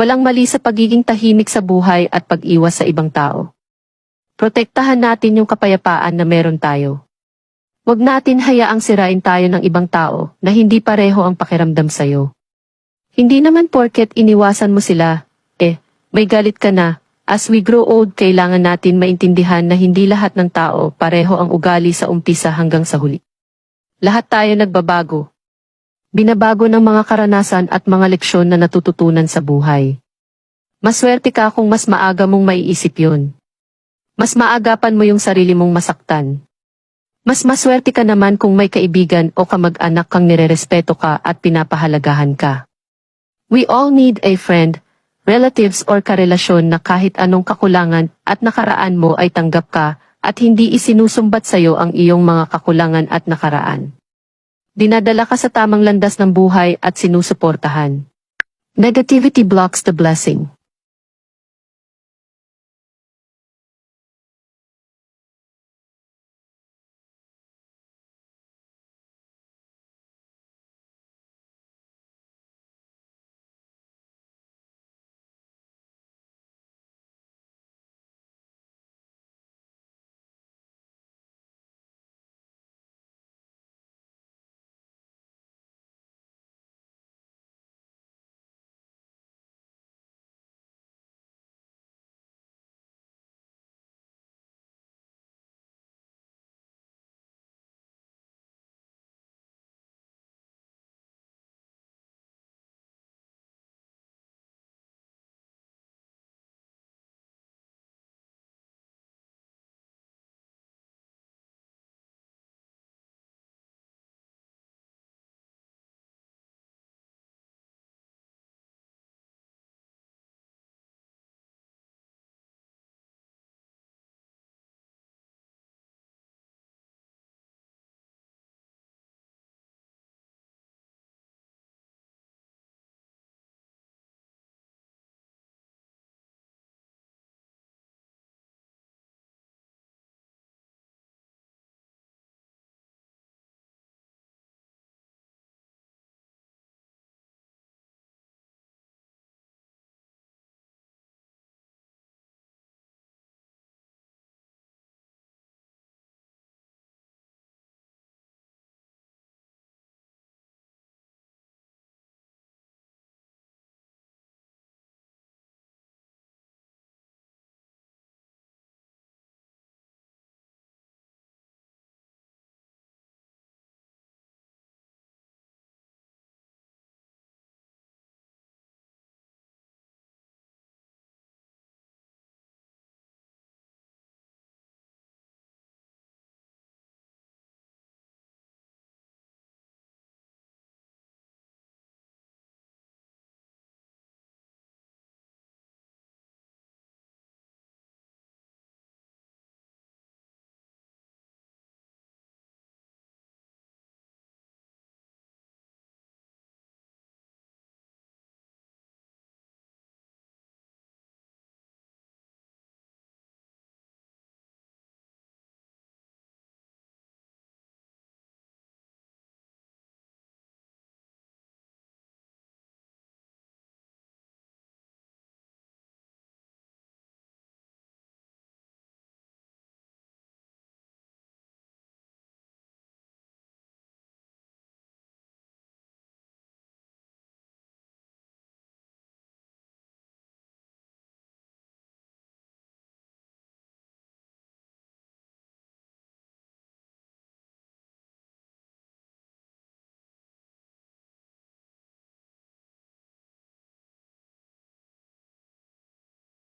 Walang mali sa pagiging tahimik sa buhay at pag-iwas sa ibang tao. Protektahan natin yung kapayapaan na meron tayo. Huwag natin hayaang sirain tayo ng ibang tao na hindi pareho ang pakiramdam sa'yo. Hindi naman porket iniwasan mo sila, may galit ka na. As we grow old, kailangan natin maintindihan na hindi lahat ng tao pareho ang ugali sa umpisa hanggang sa huli. Lahat tayo nagbabago. Binabago ng mga karanasan at mga leksyon na natututunan sa buhay. Maswerte ka kung mas maaga mong maiisip yun. Mas maagapan mo yung sarili mong masaktan. Mas maswerte ka naman kung may kaibigan o kamag-anak kang nirerespeto ka at pinapahalagahan ka. We all need a friend, relatives or karelasyon na kahit anong kakulangan at nakaraan mo ay tanggap ka at hindi isinusumbat sa'yo ang iyong mga kakulangan at nakaraan. Dinadala ka sa tamang landas ng buhay at sinusuportahan. Negativity blocks the blessing.